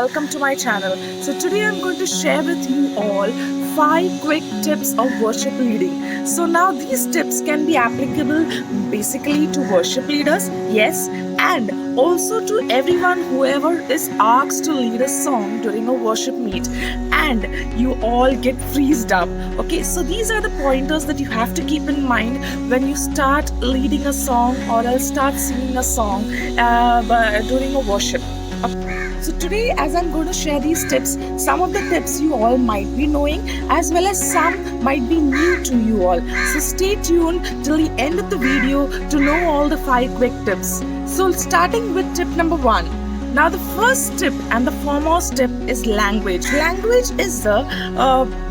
welcome to my channel. So today I'm going to share with you all 5 quick tips of worship leading. So now these tips can be applicable basically to worship leaders, yes, and also to everyone whoever is asked to lead a song during a worship meet and you all get freezed up. Okay, so these are the pointers that you have to keep in mind when you start leading a song or else start singing a song during a worship. So today, as I'm going to share these tips, some of the tips you all might be knowing as well as some might be new to you all. So stay tuned till the end of the video to know all the 5 quick tips. So starting with tip number 1. Now the first tip and the foremost tip is language. Language is the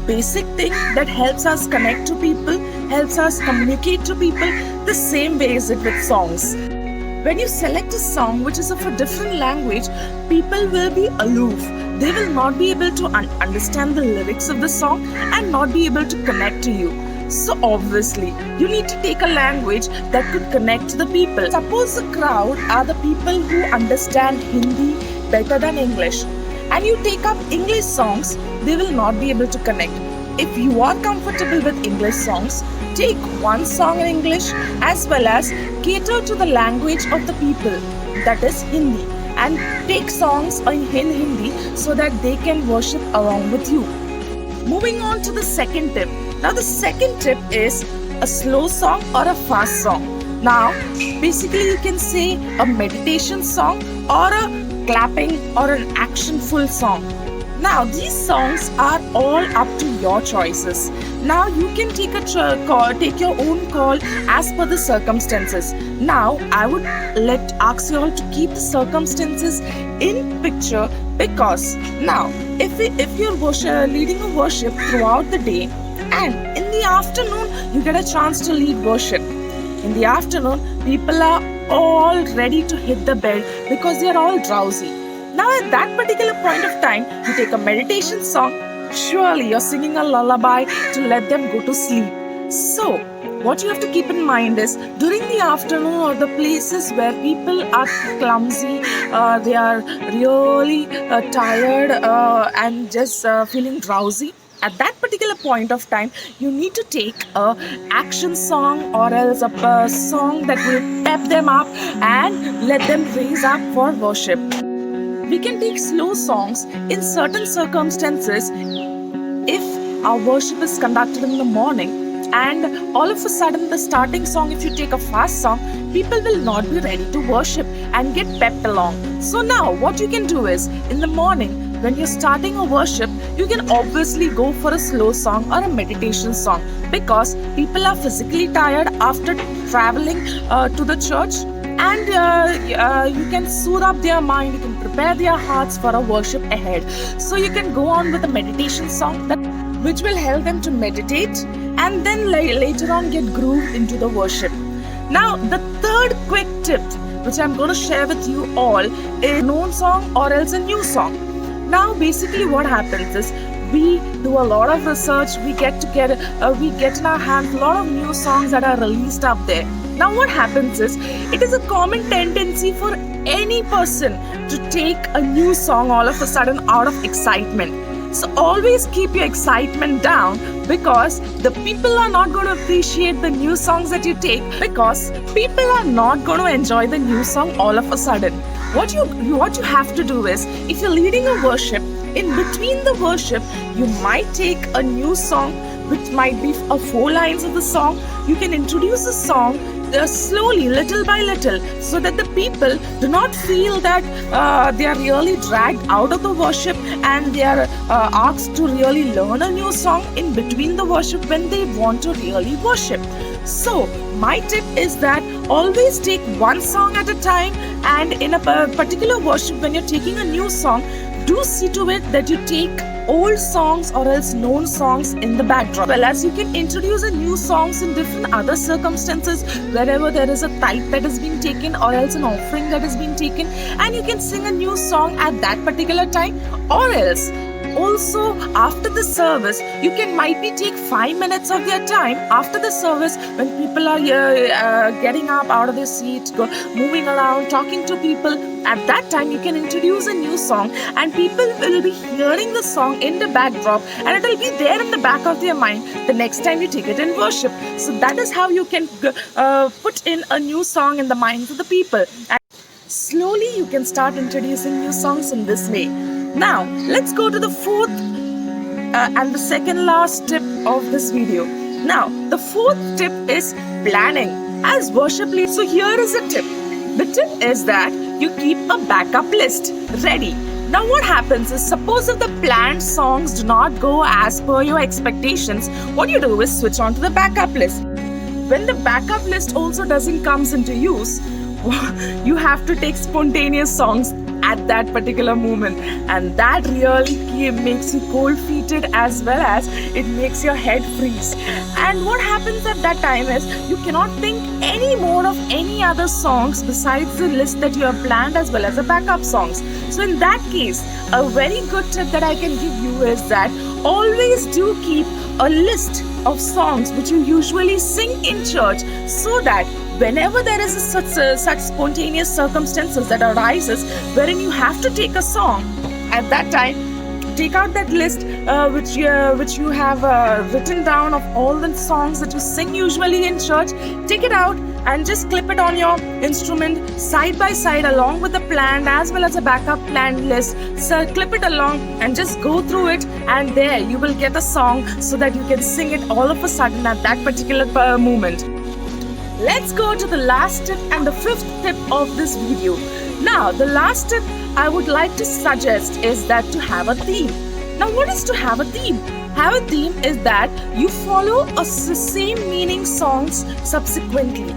basic thing that helps us connect to people, helps us communicate to people the same way as it with songs. When you select a song which is of a different language, people will be aloof. They will not be able to understand the lyrics of the song and not be able to connect to you. So obviously, you need to take a language that could connect to the people. Suppose the crowd are the people who understand Hindi better than English, and you take up English songs, they will not be able to connect. If you are comfortable with English songs, take one song in English as well as cater to the language of the people, that is Hindi, and take songs in Hindi so that they can worship along with you. Moving on to the second tip. Now the second tip is a slow song or a fast song. Now basically you can say a meditation song or a clapping or an actionful song. Now these songs are all up to your choices. Now you can take your own call as per the circumstances. Now I would ask you all to keep the circumstances in picture, because now if you're leading a worship throughout the day and in the afternoon you get a chance to lead worship. In the afternoon people are all ready to hit the bed because they are all drowsy. Now at that particular point of time, you take a meditation song, surely you're singing a lullaby to let them go to sleep. So, what you have to keep in mind is, during the afternoon or the places where people are clumsy, they are really tired and just feeling drowsy, at that particular point of time, you need to take a action song or else a song that will pep them up and let them raise up for worship. We can take slow songs in certain circumstances if our worship is conducted in the morning and all of a sudden the starting song, if you take a fast song, people will not be ready to worship and get pepped along. So now what you can do is, in the morning when you're starting a worship, you can obviously go for a slow song or a meditation song, because people are physically tired after traveling to the church, and you can soothe up their mind, you can prepare their hearts for a worship ahead. So you can go on with a meditation song which will help them to meditate and then later on get grooved into the worship. Now the third quick tip which I'm going to share with you all is a known song or else a new song. Now basically what happens is, we do a lot of research, we get in our hands a lot of new songs that are released up there. Now what happens is, it is a common tendency for any person to take a new song all of a sudden out of excitement. So always keep your excitement down, because the people are not going to appreciate the new songs that you take, because people are not going to enjoy the new song all of a sudden. What you have to do is, if you're leading a worship, in between the worship, you might take a new song which might be 4 lines of the song. You can introduce the song slowly, little by little, so that the people do not feel that they are really dragged out of the worship and they are asked to really learn a new song in between the worship when they want to really worship. So my tip is that always take one song at a time, and in a particular worship when you're taking a new song, do see to it that you take old songs or else known songs in the backdrop. Well, as you can introduce a new songs in different other circumstances, wherever there is a tithe that is being taken or else an offering that is being taken, and you can sing a new song at that particular time, or else Also, after the service, you can might be take 5 minutes of their time after the service when people are getting up out of their seats, moving around, talking to people. At that time, you can introduce a new song, and people will be hearing the song in the backdrop, and it will be there in the back of their mind the next time you take it in worship. So that is how you can put in a new song in the minds of the people. And slowly, you can start introducing new songs in this way. Now, let's go to the fourth and the second last tip of this video. Now, the fourth tip is planning as worship leader. So here is a tip. The tip is that you keep a backup list ready. Now what happens is, suppose if the planned songs do not go as per your expectations, what you do is switch on to the backup list. When the backup list also doesn't comes into use, you have to take spontaneous songs at that particular moment, and that really makes you cold-feeted as well as it makes your head freeze. And what happens at that time is you cannot think any more of any other songs besides the list that you have planned as well as the backup songs. So in that case, a very good tip that I can give you is that always do keep a list of songs which you usually sing in church, so that whenever there is such spontaneous circumstances that arises wherein you have to take a song, at that time take out that list which you have written down of all the songs that you sing usually in church. Take it out and just clip it on your instrument side by side along with the planned as well as a backup planned list. So clip it along and just go through it, and there you will get a song so that you can sing it all of a sudden at that particular moment. Let's go to the last tip and the fifth tip of this video. Now, the last tip I would like to suggest is that to have a theme. Now, what is to have a theme? Have a theme is that you follow the same meaning songs subsequently.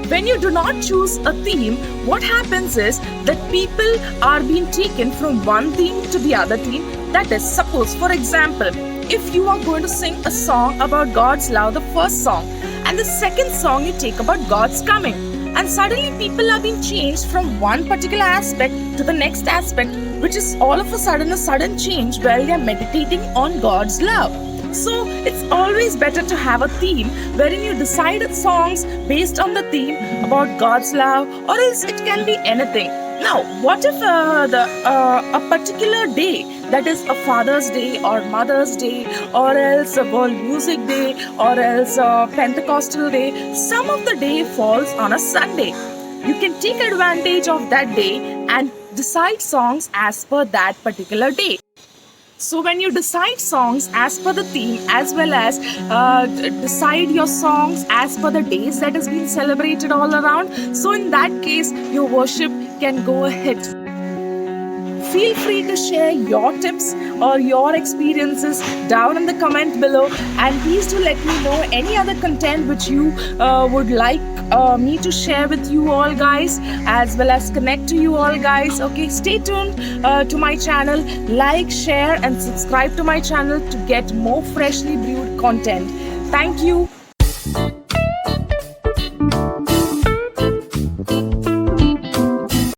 When you do not choose a theme, what happens is that people are being taken from one theme to the other theme. That is, suppose, for example, if you are going to sing a song about God's love, the first song, and the second song you take about God's coming, and suddenly people are being changed from one particular aspect to the next aspect, which is all of a sudden change where they are meditating on God's love. So it's always better to have a theme wherein you decide songs based on the theme about God's love, or else it can be anything. Now, what if a particular day, that is a Father's Day or Mother's Day, or else a World Music Day, or else a Pentecostal Day, some of the day falls on a Sunday. You can take advantage of that day and decide songs as per that particular day. So when you decide songs as per the theme, as well as decide your songs as per the days that has been celebrated all around, so in that case your worship can go ahead. Feel free to share your tips or your experiences down in the comment below, and please do let me know any other content which you would like me to share with you all guys, as well as connect to you all guys. Okay, stay tuned to my channel, like, share and subscribe to my channel to get more freshly brewed content. Thank you.